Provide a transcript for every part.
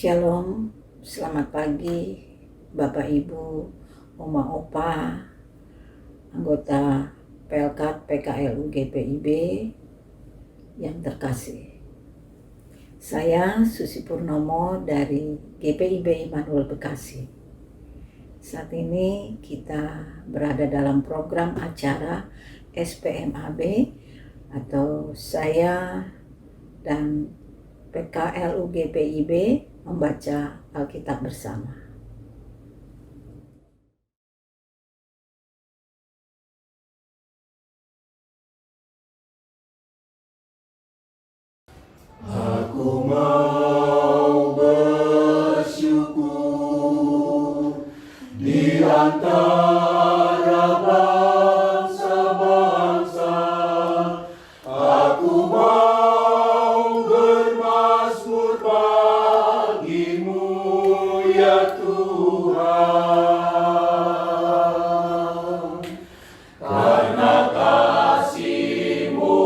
Shalom, selamat pagi Bapak Ibu, Oma Opa, anggota PLK PKLU GPIB yang terkasih. Saya Susi Purnomo dari GPIB Immanuel Bekasi. Saat ini kita berada dalam program acara SPMAB atau saya dan PKLU GPIB membaca Alkitab bersama. Aku mau bersyukur di antara bangsa-bangsa. Aku mau bermazmur bagimu ya Tuhan, karena kasih-Mu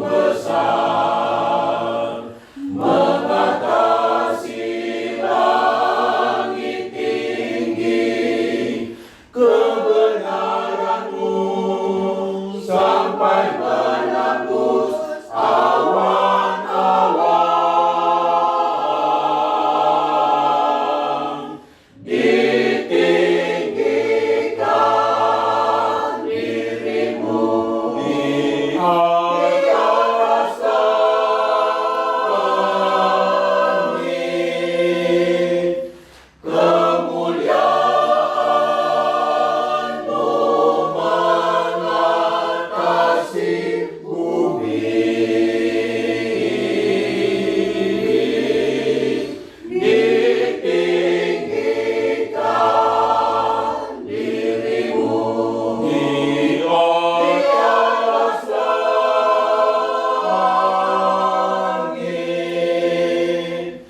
besar mengatasi langit tinggi, kebenaran-Mu sampai menembus awan-awan. Ditinggikan diri-Mu di atas langit, kemuliaan-Mu mengatasi bumi. Ditinggikan diri-Mu di atas langit,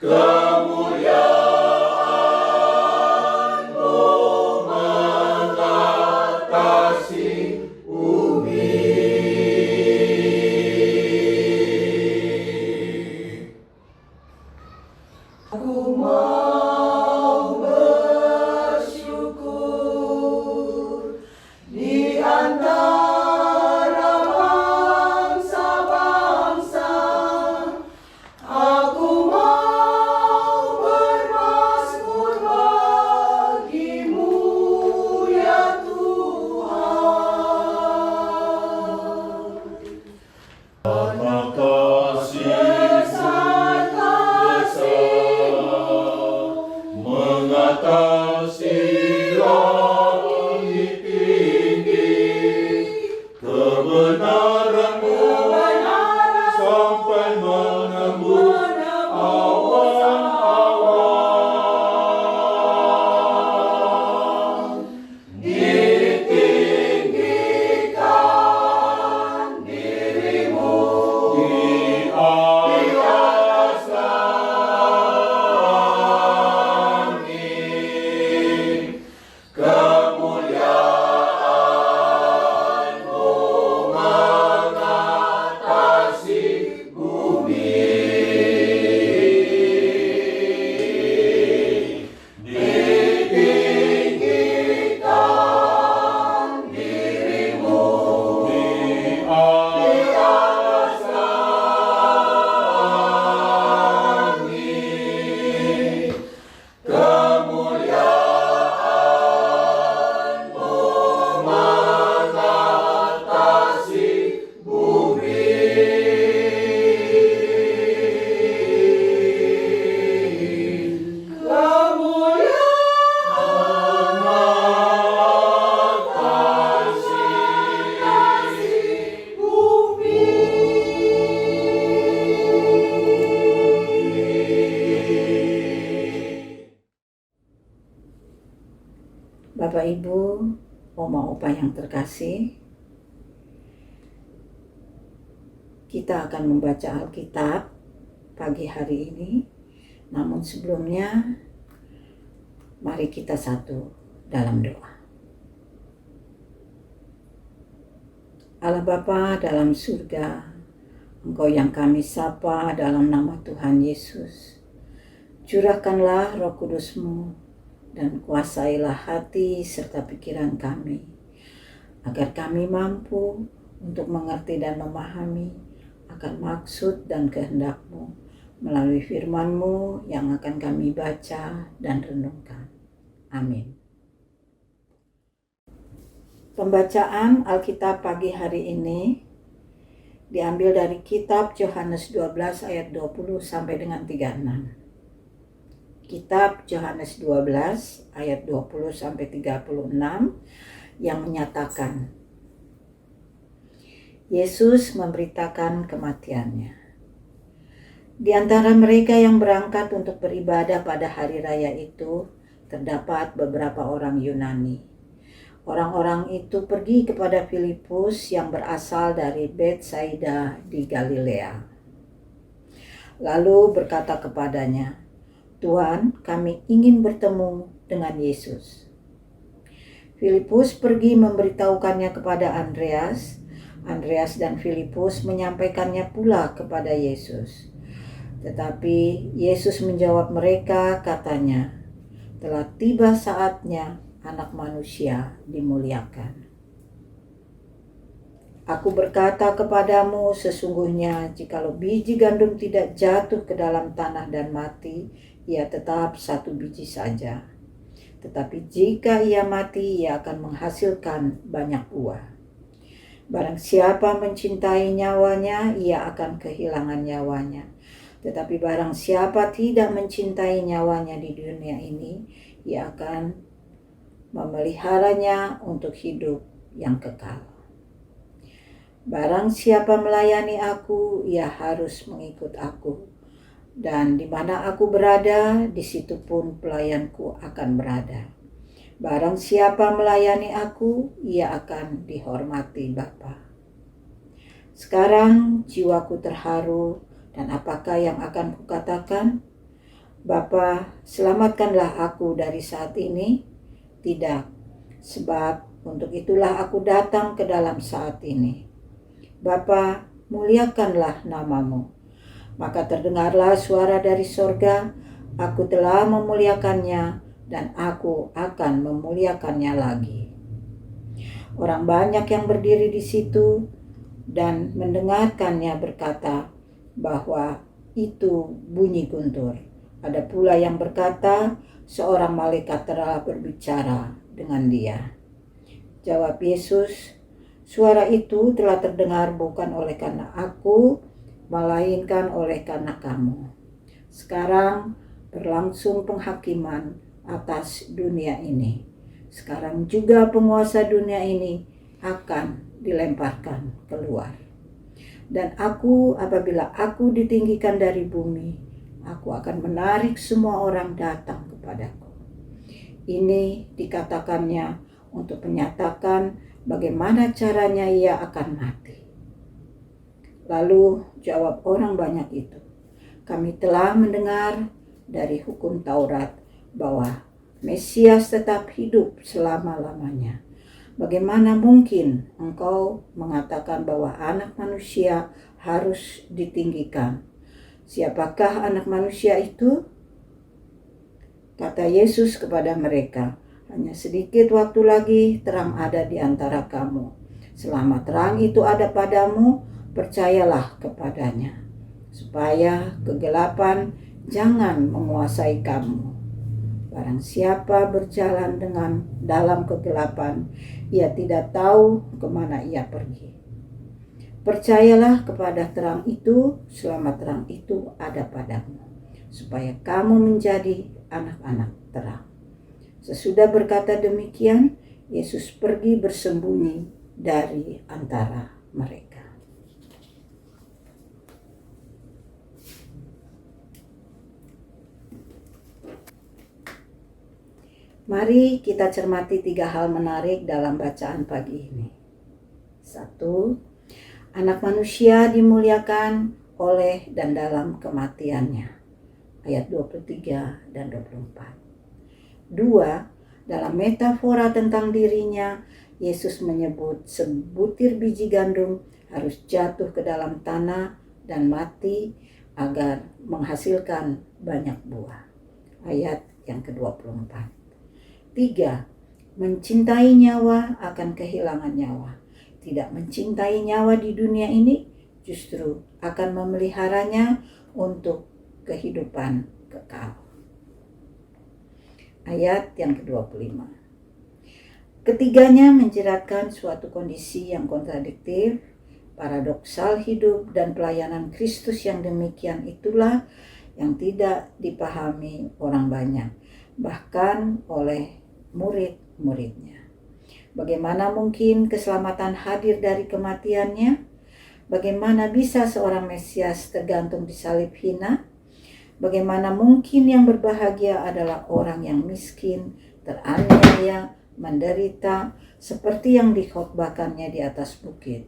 kemuliaan-Mu mengatasi bumi. Aku mau bersyukur di antara bangsa-bangsa. Aku mau bermazmur bagimu ya Tuhan. Karena kasih-Mu mengatasi langit tinggi, kebenaran-Mu sampai menembus awan-awan. Ditinggikan diri-Mu di atas langit, kemuliaan-Mu mengatasi bumi. Ditinggikan diri-Mu di atas langit, kemuliaan-Mu mengatasi bumi. Mengatasi bumi. Bapak Ibu, Oma Opa yang terkasih, kita akan membaca Alkitab pagi hari ini. Namun sebelumnya, mari kita satu dalam doa. Allah Bapa dalam surga, Engkau yang kami sapa dalam nama Tuhan Yesus. Curahkanlah Roh Kudus-Mu dan kuasailah hati serta pikiran kami, agar kami mampu untuk mengerti dan memahami akan maksud dan kehendak-Mu melalui firman-Mu yang akan kami baca dan renungkan. Amin. Pembacaan Alkitab pagi hari ini diambil dari kitab Yohanes 12 ayat 20 sampai dengan 36. Kitab Yohanes 12 ayat 20 sampai 36 yang menyatakan Yesus memberitakan kematiannya. Di antara mereka yang berangkat untuk beribadah pada hari raya itu terdapat beberapa orang Yunani. Orang-orang itu pergi kepada Filipus yang berasal dari Betsaida di Galilea. Lalu berkata kepadanya, "Tuhan, kami ingin bertemu dengan Yesus." Filipus pergi memberitahukannya kepada Andreas. Andreas dan Filipus menyampaikannya pula kepada Yesus. Tetapi Yesus menjawab mereka, katanya, "Telah tiba saatnya Anak Manusia dimuliakan. Aku berkata kepadamu, sesungguhnya jikalau biji gandum tidak jatuh ke dalam tanah dan mati, ia tetap satu biji saja. Tetapi jika ia mati, ia akan menghasilkan banyak buah. Barang siapa mencintai nyawanya, ia akan kehilangan nyawanya. Tetapi barang siapa tidak mencintai nyawanya di dunia ini, ia akan memeliharanya untuk hidup yang kekal. Barang siapa melayani aku, ia harus mengikut aku. Dan di mana aku berada, di situ pun pelayanku akan berada. Barang siapa melayani aku, ia akan dihormati Bapa." Sekarang jiwaku terharu, dan apakah yang akan kukatakan? "Bapa, selamatkanlah aku dari saat ini." Tidak, sebab untuk itulah aku datang ke dalam saat ini. Bapa, muliakanlah nama-Mu. Maka terdengarlah suara dari sorga, "Aku telah memuliakannya dan aku akan memuliakannya lagi." Orang banyak yang berdiri di situ dan mendengarkannya berkata bahwa itu bunyi guntur. Ada pula yang berkata, seorang malaikat telah berbicara dengan dia. Jawab Yesus, "Suara itu telah terdengar bukan oleh karena aku, melainkan oleh karena kamu. Sekarang berlangsung penghakiman atas dunia ini. Sekarang juga penguasa dunia ini akan dilemparkan keluar. Dan apabila aku ditinggikan dari bumi, aku akan menarik semua orang datang kepadaku." Ini dikatakannya untuk menyatakan bagaimana caranya ia akan mati. Lalu jawab orang banyak itu, "Kami telah mendengar dari hukum Taurat bahwa Mesias tetap hidup selama-lamanya. Bagaimana mungkin engkau mengatakan bahwa Anak Manusia harus ditinggikan? Siapakah Anak Manusia itu?" Kata Yesus kepada mereka, "Hanya sedikit waktu lagi terang ada di antara kamu. Selama terang itu ada padamu, percayalah kepadanya, supaya kegelapan jangan menguasai kamu. Barang siapa berjalan dalam kegelapan, ia tidak tahu kemana ia pergi. Percayalah kepada terang itu selama terang itu ada padamu, supaya kamu menjadi anak-anak terang." Sesudah berkata demikian, Yesus pergi bersembunyi dari antara mereka. Mari kita cermati 3 hal menarik dalam bacaan pagi ini. 1. Anak Manusia dimuliakan oleh dan dalam kematiannya. Ayat 23 dan 24. 2. Dalam metafora tentang dirinya, Yesus menyebut sebutir biji gandum harus jatuh ke dalam tanah dan mati agar menghasilkan banyak buah. ayat yang ke-24. 3. Mencintai nyawa akan kehilangan nyawa. Tidak mencintai nyawa di dunia ini justru akan memeliharanya untuk kehidupan kekal. Ayat yang ke-25. Ketiganya menjeratkan suatu kondisi yang kontradiktif, paradoksal hidup dan pelayanan Kristus yang demikian itulah yang tidak dipahami orang banyak, bahkan oleh murid-muridnya. Bagaimana mungkin keselamatan hadir dari kematiannya? Bagaimana bisa seorang Mesias tergantung di salib hina? Bagaimana mungkin yang berbahagia adalah orang yang miskin, teraniaya, menderita, seperti yang dikhotbahkannya di atas bukit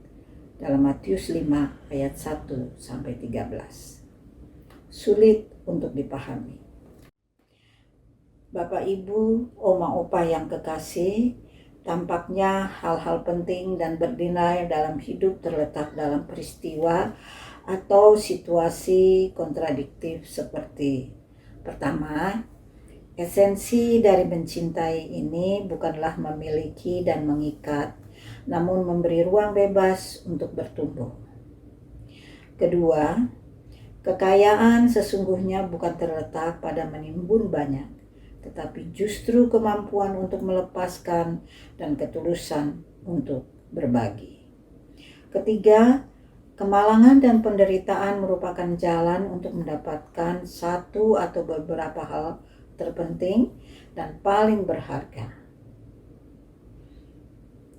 dalam Matius 5 ayat 1-13. Sulit untuk dipahami. Bapak Ibu, Oma Opa yang kekasih, tampaknya hal-hal penting dan bernilai dalam hidup terletak dalam peristiwa atau situasi kontradiktif seperti: pertama, esensi dari mencintai ini bukanlah memiliki dan mengikat, namun memberi ruang bebas untuk bertumbuh. Kedua, kekayaan sesungguhnya bukan terletak pada menimbun banyak, tetapi justru kemampuan untuk melepaskan dan ketulusan untuk berbagi. Ketiga, kemalangan dan penderitaan merupakan jalan untuk mendapatkan satu atau beberapa hal terpenting dan paling berharga.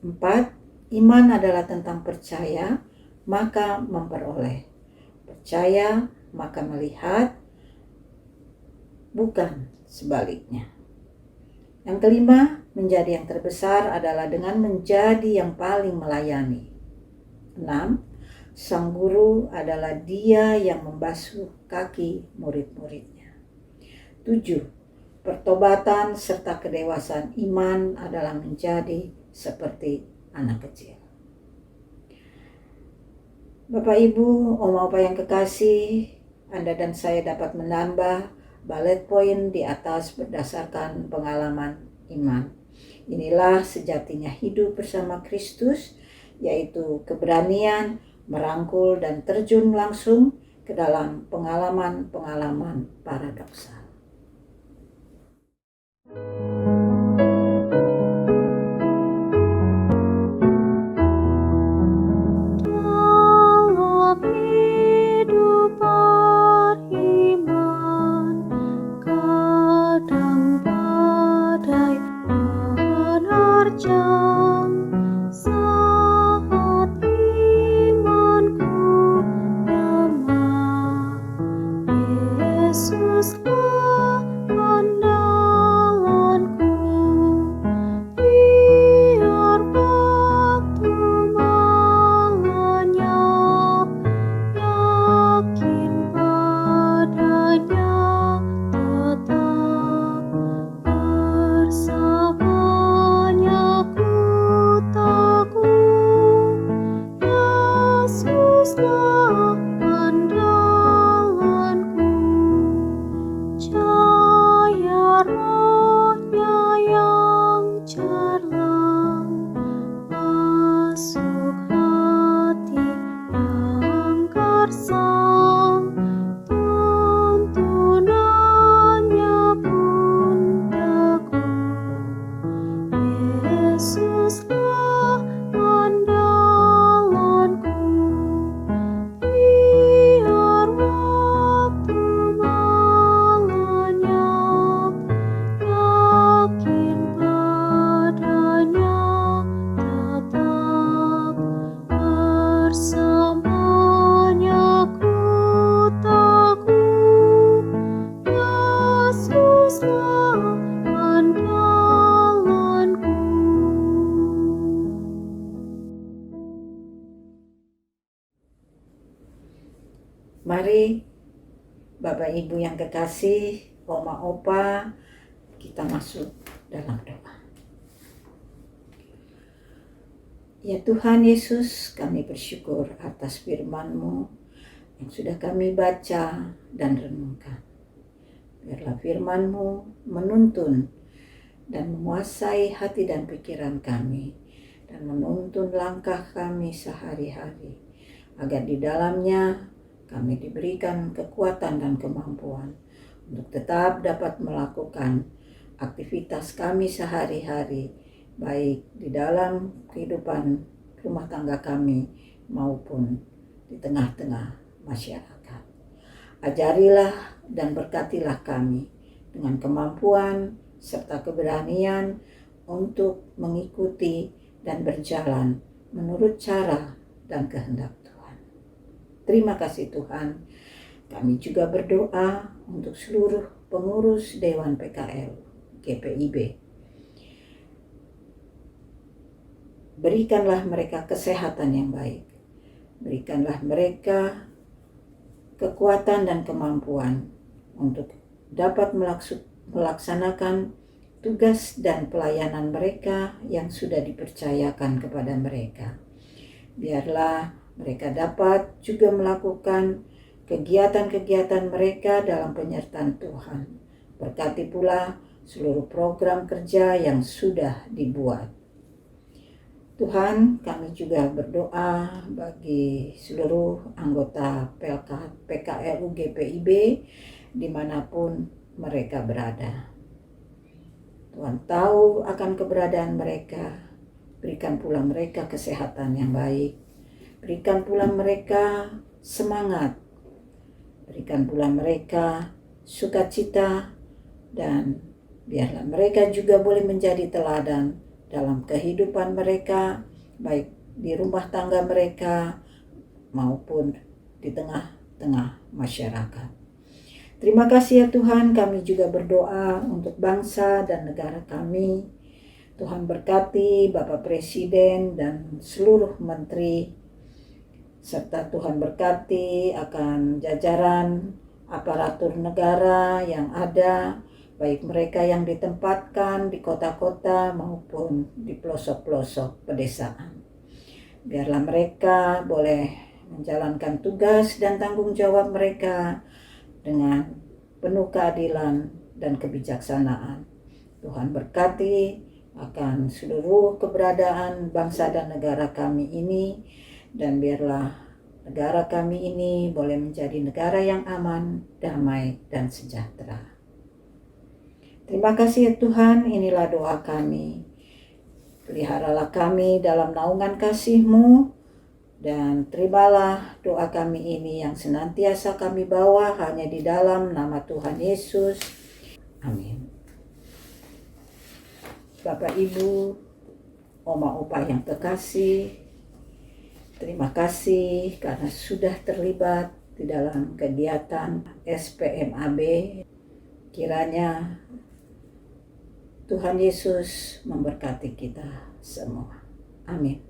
4. Iman adalah tentang percaya, maka memperoleh. Percaya, maka melihat, bukan sebaliknya. Yang kelima, menjadi yang terbesar adalah dengan menjadi yang paling melayani. 6. Sang guru adalah dia yang membasuh kaki murid-muridnya. 7. Pertobatan serta kedewasaan iman adalah menjadi seperti anak kecil. Bapak Ibu, Oma Opa yang kekasih, Anda dan saya dapat menambah bullet point di atas berdasarkan pengalaman iman. Inilah sejatinya hidup bersama Kristus, yaitu keberanian merangkul dan terjun langsung ke dalam pengalaman-pengalaman paradoksal. Dalam hidup beriman, kadang badai menerjang. Saat imanku lemah, Yesuslah andalanku. Biar waktu melenyap, yakin padanya tetap. Bersamanya ku teguh, Yesuslah andalanku. Cahaya Roh-Nya yang cerlang masuk hati yang gersang, tuntunannya pun teguh. Yesuslah andalanku. Biar waktu melenyap, yakin padanya tetap. Bersamanya ku teguh, Yesuslah andalanku. Mari Bapak Ibu yang kekasih, Oma Opa, kita masuk dalam doa. Ya Tuhan Yesus, kami bersyukur atas firman-Mu yang sudah kami baca dan renungkan. Biarlah firman-Mu menuntun dan menguasai hati dan pikiran kami, dan menuntun langkah kami sehari-hari, agar di dalamnya kami diberikan kekuatan dan kemampuan untuk tetap dapat melakukan aktivitas kami sehari-hari, baik di dalam kehidupan rumah tangga kami maupun di tengah-tengah masyarakat. Ajarilah dan berkatilah kami dengan kemampuan serta keberanian untuk mengikuti dan berjalan menurut cara dan kehendak Tuhan. Terima kasih Tuhan. Kami juga berdoa untuk seluruh pengurus Dewan PKL GPIB. Berikanlah mereka kesehatan yang baik. Berikanlah mereka kekuatan dan kemampuan untuk dapat melaksanakan tugas dan pelayanan mereka yang sudah dipercayakan kepada mereka. Biarlah mereka dapat juga melakukan kegiatan-kegiatan mereka dalam penyertaan Tuhan. Berkati pula seluruh program kerja yang sudah dibuat. Tuhan, kami juga berdoa bagi seluruh anggota PKLU GPIB dimanapun mereka berada. Tuhan tahu akan keberadaan mereka. Berikan pula mereka kesehatan yang baik. Berikan pula mereka semangat. Berikan pula mereka sukacita, dan biarlah mereka juga boleh menjadi teladan dalam kehidupan mereka, baik di rumah tangga mereka maupun di tengah-tengah masyarakat. Terima kasih ya Tuhan, kami juga berdoa untuk bangsa dan negara kami. Tuhan berkati Bapak Presiden dan seluruh menteri, serta Tuhan berkati akan jajaran aparatur negara yang ada, baik mereka yang ditempatkan di kota-kota maupun di pelosok-pelosok pedesaan. Biarlah mereka boleh menjalankan tugas dan tanggung jawab mereka dengan penuh keadilan dan kebijaksanaan. Tuhan berkati akan seluruh keberadaan bangsa dan negara kami ini, dan biarlah negara kami ini boleh menjadi negara yang aman, damai, dan sejahtera. Terima kasih ya Tuhan, inilah doa kami. Peliharalah kami dalam naungan kasih-Mu, dan terimalah doa kami ini yang senantiasa kami bawa hanya di dalam nama Tuhan Yesus. Amin. Bapak, Ibu, Oma, Opa yang terkasih, terima kasih karena sudah terlibat di dalam kegiatan SPMAB. Kiranya Tuhan Yesus memberkati kita semua. Amin.